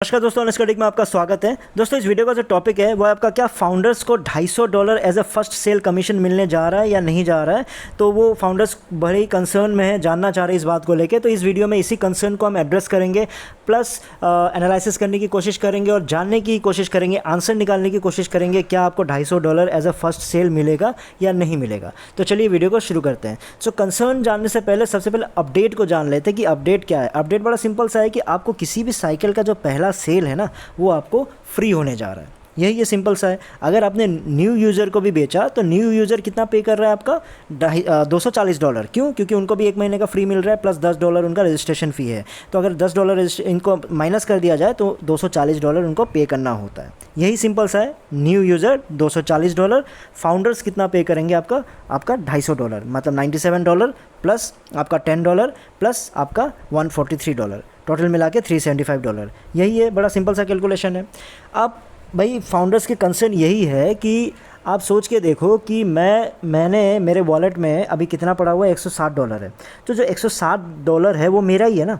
नमस्कार दोस्तों, अनस्कटिक में आपका स्वागत है। दोस्तों, इस वीडियो का जो टॉपिक है वो आपका क्या फाउंडर्स को $250 as a first sale commission मिलने जा रहा है या नहीं जा रहा है। तो वो फाउंडर्स बड़े ही कंसर्न में है, जानना चाह रहे हैं इस बात को लेके। तो इस वीडियो में इसी कंसर्न को हम एड्रेस करेंगे, प्लस एनालिसिस करने की कोशिश करेंगे और जानने की कोशिश करेंगे, आंसर निकालने की कोशिश करेंगे क्या आपको $250 एज अ फर्स्ट सेल मिलेगा या नहीं मिलेगा। तो चलिए वीडियो को शुरू करते हैं। सो कंसर्न जानने से पहले सबसे पहले अपडेट को जान लेते हैं कि अपडेट क्या है। अपडेट बड़ा सिंपल सा है कि आपको किसी भी साइकिल का जो पहला सेल है ना, वो आपको फ्री होने जा रहा है। यही ये सिंपल सा है। अगर आपने न्यू यूज़र को भी बेचा तो न्यू यूज़र कितना पे कर रहा है आपका $240। क्यों? क्योंकि उनको भी 1 महीने का फ्री मिल रहा है, प्लस $10 उनका रजिस्ट्रेशन फ़ी है। तो अगर $10 इनको माइनस कर दिया जाए तो $240 उनको पे करना होता है। यही सिंपल सा है। न्यू यूज़र $240, फाउंडर्स कितना पे करेंगे आपका $250, मतलब $97 प्लस आपका $10 प्लस आपका $143, टोटल मिला के $375। यही है, बड़ा सिंपल सा कैलकुलेशन है। अब भाई फाउंडर्स के कंसर्न यही है कि आप सोच के देखो कि मैंने मेरे वॉलेट में अभी कितना पड़ा हुआ है, $160 है। तो जो $160 है वो मेरा ही है ना।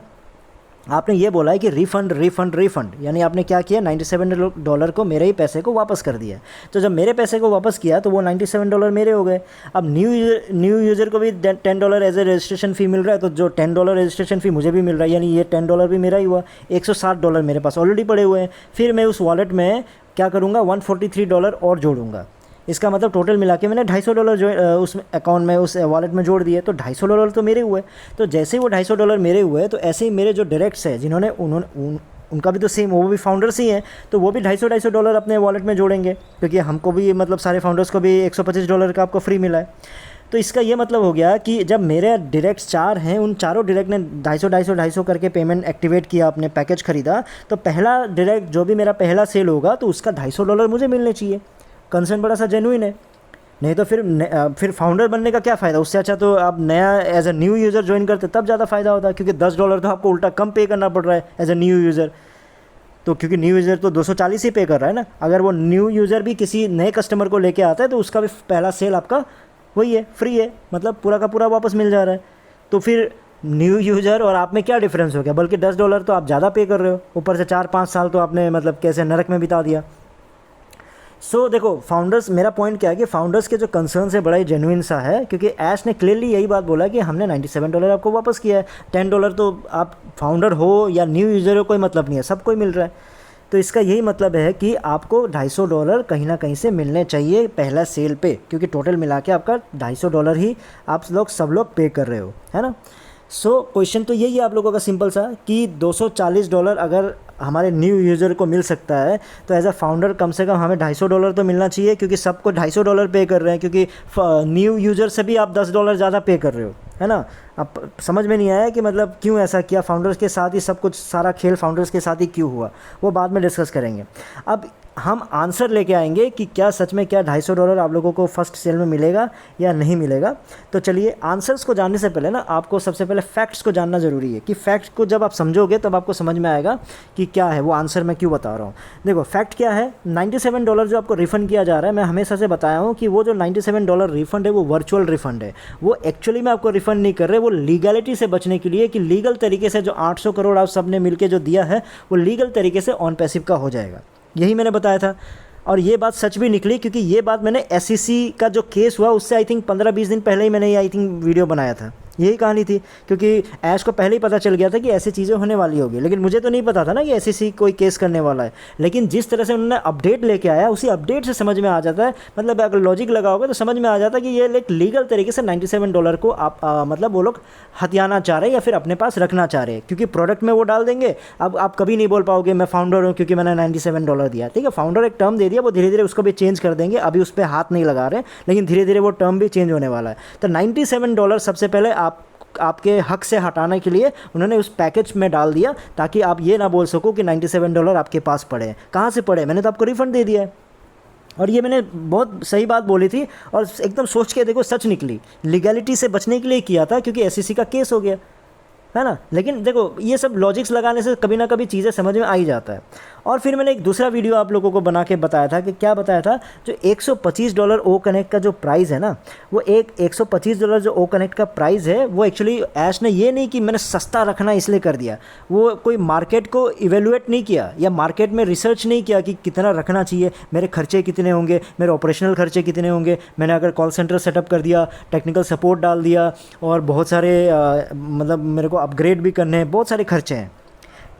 आपने ये बोला है कि रिफ़ंड रिफ़ंड रिफ़ंड, यानी आपने क्या किया, $97 को, मेरे ही पैसे को वापस कर दिया। तो जब मेरे पैसे को वापस किया तो वो $97 मेरे हो गए। अब न्यू यूज़र को भी $10 एज ए रजिस्ट्रेशन फ़ी मिल रहा है, तो जो $10 रजिस्ट्रेशन फ़ी मुझे भी मिल रहा है, यानी ये $10 भी मेरा ही हुआ। $160 मेरे पास ऑलरेडी पड़े हुए हैं। फिर मैं उस वॉलेट में क्या करूँगा, $143 और जोड़ूंगा। इसका मतलब टोटल मिला के मैंने $250 जो उस अकाउंट में, उस वॉलेट में जोड़ दिए, तो $250 तो मेरे हुए। तो जैसे ही वो $250 मेरे हुए, तो ऐसे ही मेरे जो डायरेक्ट्स हैं जिन्होंने उनका भी तो सेम, वो भी फाउंडर्स ही हैं, तो वो भी $250 अपने वॉलेट में जोड़ेंगे, क्योंकि हमको भी, मतलब सारे फाउंडर्स को भी $125 का आपको फ्री मिला है। तो इसका ये मतलब हो गया कि जब मेरे डायरेक्ट्स 4 हैं, उन चारों डायरेक्ट ने 250 करके पेमेंट एक्टिवेट किया, अपने पैकेज ख़रीदा, तो पहला डायरेक्ट जो भी मेरा पहला सेल होगा तो उसका $250 मुझे मिलने चाहिए। कंसर्न बड़ा सा जेन्युइन है। नहीं तो फिर फाउंडर बनने का क्या फ़ायदा। उससे अच्छा तो आप नया as a new user join करते, तब ज़्यादा फ़ायदा होता है, क्योंकि $10 तो आपको उल्टा कम पे करना पड़ रहा है एज अ न्यू यूज़र। तो क्योंकि न्यू यूज़र तो 240 ही पे कर रहा है ना। अगर वो न्यू यूज़र भी किसी नए कस्टमर को लेके आता है तो उसका भी पहला सेल आपका वही है, फ्री है, मतलब पूरा का पूरा वापस मिल जा रहा है। तो फिर न्यू यूज़र और आप में क्या डिफरेंस हो गया, बल्कि $10 तो आप ज़्यादा पे कर रहे हो, ऊपर से 4-5 साल तो आपने मतलब कैसे नरक में बिता दिया। देखो फाउंडर्स, मेरा पॉइंट क्या है कि फाउंडर्स के जो कंसर्न है बड़ा ही जेन्युइन सा है, क्योंकि ऐश ने क्लियरली यही बात बोला कि हमने $97 आपको वापस किया है। $10 तो आप फाउंडर हो या न्यू यूज़र हो, कोई मतलब नहीं है, सबको ही मिल रहा है। तो इसका यही मतलब है कि आपको $250 कहीं ना कहीं से मिलने चाहिए पहला सेल पे, क्योंकि टोटल मिला के आपका $250 ही आप सब लोग पे कर रहे हो, है ना। क्वेश्चन तो यही है आप लोगों का सिंपल सा, कि $240 अगर हमारे न्यू यूज़र को मिल सकता है, तो एज अ फाउंडर कम से कम हमें $250 तो मिलना चाहिए, क्योंकि सबको $250 पे कर रहे हैं, क्योंकि न्यू यूज़र से भी आप $10 ज़्यादा पे कर रहे हो, है ना। अब समझ में नहीं आया कि मतलब क्यों ऐसा किया, फाउंडर्स के साथ ही सब कुछ, सारा खेल फाउंडर्स के साथ ही क्यों हुआ, वो बाद में डिस्कस करेंगे। अब हम आंसर लेके आएंगे कि क्या सच में क्या $250 आप लोगों को फर्स्ट सेल में मिलेगा या नहीं मिलेगा। तो चलिए, आंसर्स को जानने से पहले ना आपको सबसे पहले फैक्ट्स को जानना ज़रूरी है, कि फैक्ट्स को जब आप समझोगे तब आपको समझ में आएगा कि क्या है वो आंसर मैं क्यों बता रहा हूँ। देखो फैक्ट क्या है, $97 जो आपको रिफ़ंड किया जा रहा है, मैं हमेशा से बताया हूँ कि वो जो $97 रिफ़ंड है वो वर्चुअल रिफ़ंड है। वो एक्चुअली में आपको रिफ़ंड नहीं कर रहे, वो लीगलिटी से बचने के लिए, कि लीगल तरीके से जो 800 करोड़ आप सब ने मिलकर जो दिया है वो लीगल तरीके से ऑन पैसिव का हो जाएगा। यही मैंने बताया था, और ये बात सच भी निकली, क्योंकि ये बात मैंने SEC का जो केस हुआ उससे आई थिंक 15-20 दिन पहले ही मैंने ये आई थिंक वीडियो बनाया था। यही कहानी थी, क्योंकि ऐश को पहले ही पता चल गया था कि ऐसी चीज़ें होने वाली होगी, लेकिन मुझे तो नहीं पता था ना कि SEC कोई केस करने वाला है। लेकिन जिस तरह से उन्होंने अपडेट लेके आया, उसी अपडेट से समझ में आ जाता है, मतलब अगर लॉजिक लगाओगे तो समझ में आ जाता है कि ये एक लीगल तरीके से $97 को आप मतलब वो लोग हथियाना चाह रहे हैं या फिर अपने पास रखना चाह रहे हैं, क्योंकि प्रोडक्ट में वो डाल देंगे। अब आप कभी नहीं बोल पाओगे मैं फाउंडर हूँ क्योंकि मैंने $97 दिया, ठीक है। फाउंडर एक टर्म दे दिया, वो धीरे धीरे उसको भी चेंज कर देंगे, अभी उस पर हाथ नहीं लगा रहे, लेकिन धीरे धीरे वो टर्म भी चेंज होने वाला है। तो $97 सबसे पहले आपके हक से हटाने के लिए उन्होंने उस पैकेज में डाल दिया, ताकि आप ये ना बोल सको कि $97 आपके पास पड़े हैं। कहाँ से पड़े, मैंने तो आपको रिफ़ंड दे दिया है। और ये मैंने बहुत सही बात बोली थी, और एकदम सोच के देखो सच निकली। लीगलिटी से बचने के लिए किया था, क्योंकि SEC का केस हो गया, है ना। लेकिन देखो ये सब लॉजिक्स लगाने से कभी ना कभी चीज़ें समझ में आ ही जाता है। और फिर मैंने एक दूसरा वीडियो आप लोगों को बना के बताया था कि क्या बताया था, जो $125 ओ कनेक्ट का जो प्राइस है ना, वो $125 जो ओ कनेक्ट का प्राइस है वो एक्चुअली ऐश ने ये नहीं कि मैंने सस्ता रखना इसलिए कर दिया, वो कोई मार्केट को इवेलुएट नहीं किया या मार्केट में रिसर्च नहीं किया कि कितना रखना चाहिए, मेरे खर्चे कितने होंगे, मेरे ऑपरेशनल खर्चे कितने होंगे, मैंने अगर कॉल सेंटर सेटअप कर दिया, टेक्निकल सपोर्ट डाल दिया और बहुत सारे मतलब मेरे को अपग्रेड भी करने हैं, बहुत सारे खर्चे हैं।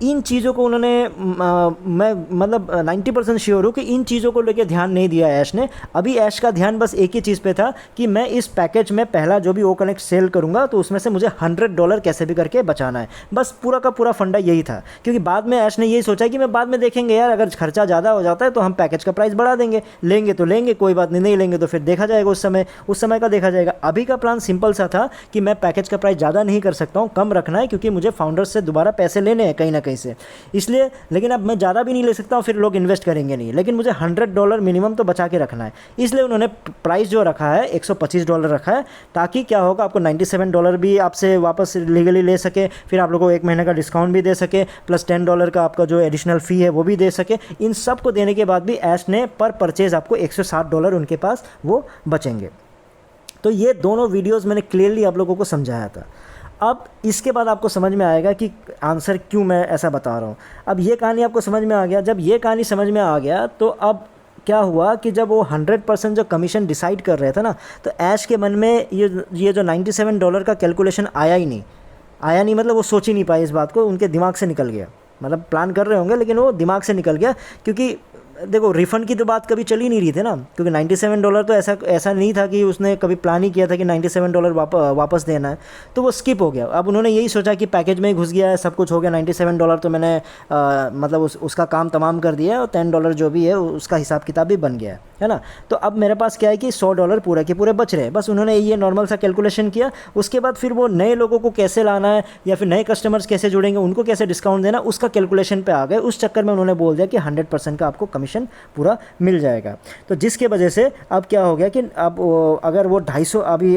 इन चीज़ों को उन्होंने मैं मतलब 90% श्योर हूँ कि इन चीज़ों को लेकर ध्यान नहीं दिया ऐश ने। अभी ऐश का ध्यान बस एक ही चीज़ पे था कि मैं इस पैकेज में पहला जो भी ओ कनेक्ट सेल करूँगा तो उसमें से मुझे $100 कैसे भी करके बचाना है, बस पूरा का पूरा फंडा यही था। क्योंकि बाद में ऐश ने यही सोचा कि मैं बाद में देखेंगे यार, अगर खर्चा ज़्यादा हो जाता है तो हम पैकेज का प्राइस बढ़ा देंगे, लेंगे तो लेंगे कोई बात नहीं, नहीं लेंगे तो फिर देखा जाएगा, उस समय का देखा जाएगा। अभी का प्लान सिंपल सा था कि मैं पैकेज का प्राइस ज़्यादा नहीं कर सकता हूँ, कम रखना है, क्योंकि मुझे फाउंडर्स से दोबारा पैसे लेने हैं कहीं ना कहीं से, इसलिए। लेकिन अब मैं ज़्यादा भी नहीं ले सकता हूँ, फिर लोग इन्वेस्ट करेंगे नहीं, लेकिन मुझे $100 मिनिमम तो बचा के रखना है, इसलिए उन्होंने प्राइस जो रखा है $125 रखा है, ताकि क्या होगा, आपको $97 भी आपसे वापस लीगली ले सके, फिर आप लोगों को 1 महीने का डिस्काउंट भी दे सके, प्लस $10 का आपका जो एडिशनल फ़ी है वो भी दे सके। इन सब को देने के बाद भी ऐश ने पर परचेज़ आपको $160 उनके पास वो बचेंगे। तो ये दोनों वीडियोज़ मैंने क्लियरली आप लोगों को समझाया था। अब इसके बाद आपको समझ में आएगा कि आंसर क्यों मैं ऐसा बता रहा हूँ। अब ये कहानी आपको समझ में आ गया। जब ये कहानी समझ में आ गया तो अब क्या हुआ कि जब वो 100% जो कमीशन डिसाइड कर रहे थे ना, तो ऐश के मन में ये जो $97 का कैलकुलेशन आया नहीं, मतलब वो सोच ही नहीं पाए इस बात को, उनके दिमाग से निकल गया। मतलब प्लान कर रहे होंगे लेकिन वो दिमाग से निकल गया, क्योंकि देखो रिफ़ंड की तो बात कभी चल ही नहीं रही थी ना, क्योंकि $97 तो ऐसा नहीं था कि उसने कभी प्लान ही किया था कि $97 वापस देना है, तो वो स्किप हो गया। अब उन्होंने यही सोचा कि पैकेज में ही घुस गया है, सब कुछ हो गया, $97 तो मैंने मतलब उसका काम तमाम कर दिया है, और $10 जो भी है उसका हिसाब किताब भी बन गया है ना। तो अब मेरे पास क्या है कि $100 पूरे के पूरे बच रहे हैं। बस उन्होंने ये नॉर्मल सा कैलकुलेशन किया, उसके बाद फिर वो नए लोगों को कैसे लाना है या फिर नए कस्टमर्स कैसे जुड़ेंगे, उनको कैसे डिस्काउंट देना, उसका कैलकुलेशन पे आ गए। उस चक्कर में उन्होंने बोल दिया कि 100% का आपको कमीशन पूरा मिल जाएगा। तो जिसके वजह से अब क्या हो गया कि अब अगर वो 250 अभी,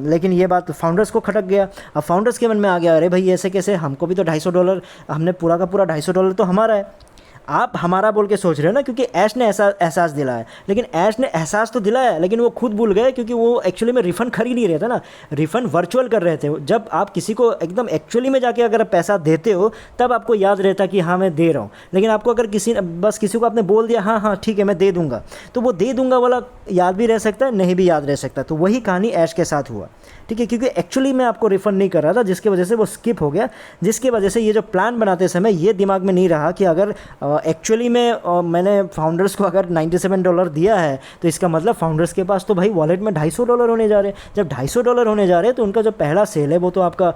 लेकिन ये बात फाउंडर्स को खटक गया। अब फाउंडर्स के मन में आ गया, अरे भाई ऐसे कैसे, हमको भी तो $250, हमने पूरा का पूरा $250 तो हमारा है, आप हमारा बोल के सोच रहे हो ना, क्योंकि ऐश ने ऐसा एहसास दिलाया। लेकिन ऐश ने एहसास तो दिलाया, लेकिन वो खुद भूल गए, क्योंकि वो एक्चुअली में रिफ़ंड खरीद नहीं रहे थे ना, रिफ़ंड वर्चुअल कर रहे थे। जब आप किसी को एकदम एक्चुअली में जाके अगर पैसा देते हो तब आपको याद रहता कि हाँ मैं दे रहा हूँ। लेकिन आपको अगर किसी को आपने बोल दिया हाँ ठीक है मैं दे दूँगा, तो वो दे दूँगा वाला याद भी रह सकता है, नहीं भी याद रह सकता। तो वही कहानी ऐश के साथ हुआ, ठीक है, क्योंकि एक्चुअली मैं आपको रिफ़ंड नहीं कर रहा था, जिसकी वजह से वो स्किप हो गया। जिसकी वजह से ये जो प्लान बनाते समय ये दिमाग में नहीं रहा कि अगर एक्चुअली में मैंने फाउंडर्स को अगर $97 दिया है तो इसका मतलब फाउंडर्स के पास तो भाई वॉलेट में $250 होने जा रहे हैं। जब $250 होने जा रहे हैं तो उनका जो पहला सेल है वो तो आपका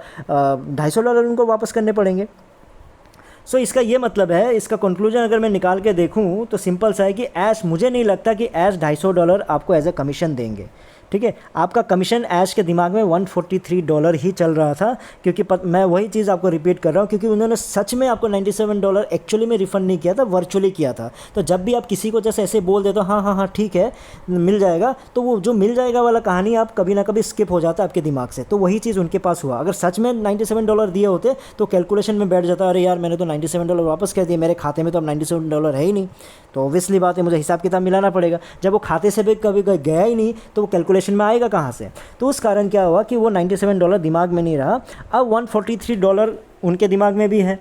$250 उनको वापस करने पड़ेंगे। सो इसका ये मतलब है, इसका कंक्लूजन अगर मैं निकाल के देखूं तो सिंपल सा है कि ऐश, मुझे नहीं लगता कि ऐश $250 आपको एज ए कमीशन देंगे, ठीक है। आपका कमीशन ऐश के दिमाग में $143 ही चल रहा था, क्योंकि मैं वही चीज़ आपको रिपीट कर रहा हूँ, क्योंकि उन्होंने सच में आपको $97 एक्चुअली में रिफ़ंड नहीं किया था, वर्चुअली किया था। तो जब भी आप किसी को जैसे ऐसे बोल देते हो हाँ ठीक है मिल जाएगा, तो वो जो मिल जाएगा वाला कहानी आप कभी ना कभी स्किप हो जाता है आपके दिमाग से। तो वही चीज़ उनके पास हुआ। अगर सच में $97 दिए होते तो कैलकुलेशन में बैठ जाता, अरे यार मैंने तो $97 वापस कर दिए, मेरे खाते में तो अब $97 है ही नहीं, तो ऑब्वियसली बात है मुझे हिसाब किताब मिलाना पड़ेगा। जब वो खाते से भी कभी गया ही नहीं तो वो कैलकुलेशन में आएगा कहाँ से। तो उस कारण क्या हुआ कि वो $97 दिमाग में नहीं रहा, अब $143 उनके दिमाग में भी है।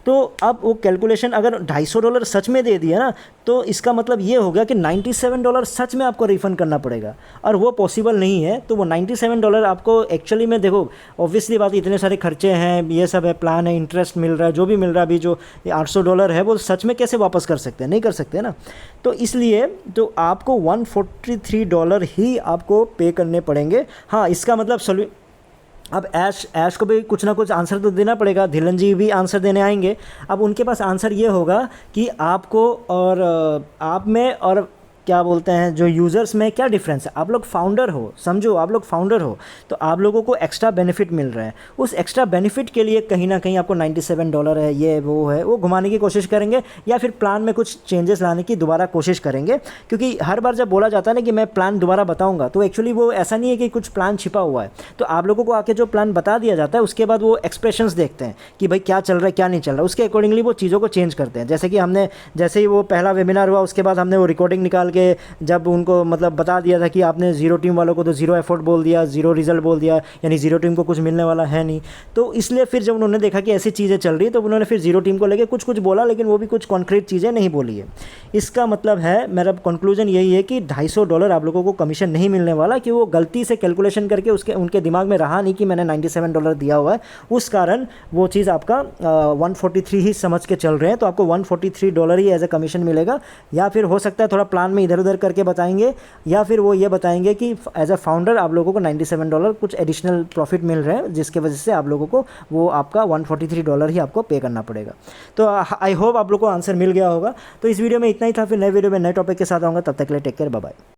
तो अब वो कैलकुलेशन अगर $250 सच में दे दिया ना, तो इसका मतलब ये हो गया कि $97 सच में आपको रिफ़ंड करना पड़ेगा, और वो पॉसिबल नहीं है। तो वो $97 आपको एक्चुअली में, देखो ऑब्वियसली बात, इतने सारे खर्चे हैं, ये सब है, प्लान है, इंटरेस्ट मिल रहा है, जो भी मिल रहा है, अभी जो $800 है वो सच में कैसे वापस कर सकते हैं, नहीं कर सकते ना। तो इसलिए तो आपको $143 ही आपको पे करने पड़ेंगे। हाँ, इसका मतलब अब ऐश को भी कुछ ना कुछ आंसर तो देना पड़ेगा, धिलन जी भी आंसर देने आएंगे। अब उनके पास आंसर ये होगा कि आपको और आप में और क्या बोलते हैं जो यूज़र्स में क्या डिफरेंस है। आप लोग फाउंडर हो, समझो आप लोग फाउंडर हो, तो आप लोगों को एक्स्ट्रा बेनिफिट मिल रहा है। उस एक्स्ट्रा बेनिफिट के लिए कहीं ना कहीं आपको $97 है, ये वो है, वो घुमाने की कोशिश करेंगे या फिर प्लान में कुछ चेंजेस लाने की दोबारा कोशिश करेंगे। क्योंकि हर बार जब बोला जाता है ना कि मैं प्लान दोबारा बताऊंगा, तो एक्चुअली वो ऐसा नहीं है कि कुछ प्लान छिपा हुआ है। तो आप लोगों को आके जो प्लान बता दिया जाता है, उसके बाद वो एक्सप्रेशंस देखते हैं कि भाई क्या चल रहा है क्या नहीं चल रहा है, उसके अकॉर्डिंगली वो चीज़ों को चेंज करते हैं। जैसे कि हमने, जैसे ही वो पहला वेबिनार हुआ उसके बाद हमने वो रिकॉर्डिंग निकाल के जब उनको मतलब बता दिया था कि आपने जीरो टीम वालों को तो जीरो एफर्ट बोल दिया, जीरो रिजल्ट बोल दिया, यानी जीरो टीम को कुछ मिलने वाला है नहीं। तो इसलिए फिर जब उन्होंने देखा कि ऐसी चीज़ें चल रही, तो उन्होंने फिर जीरो टीम को लेके कुछ कुछ बोला, लेकिन वो भी कुछ कॉन्क्रीट चीज़ें नहीं बोली है। इसका मतलब है, मेरा कंक्लूजन यही है कि $250 आप लोगों को कमीशन नहीं मिलने वाला, कि वो गलती से कैलकुलेशन करके उनके दिमाग में रहा नहीं कि मैंने $97 दिया हुआ है, उस कारण वो चीज़ आपका 143 ही समझ के चल रहे हैं। तो आपको $143 ही एज ए कमीशन मिलेगा, या फिर हो सकता है थोड़ा प्लान में इधर उधर करके बताएंगे, या फिर वो ये बताएंगे कि एज ए फाउंडर आप लोगों को $97 कुछ एडिशनल प्रॉफिट मिल रहे हैं, जिसके वजह से आप लोगों को वो आपका $143 ही आपको पे करना पड़ेगा। तो आई होप आप लोग को आंसर मिल गया होगा। तो इस वीडियो में इतना ही था, फिर नए वीडियो में नए टॉपिक के साथ आऊँगा, तब तक के लिए टेक केयर, बाय बाय।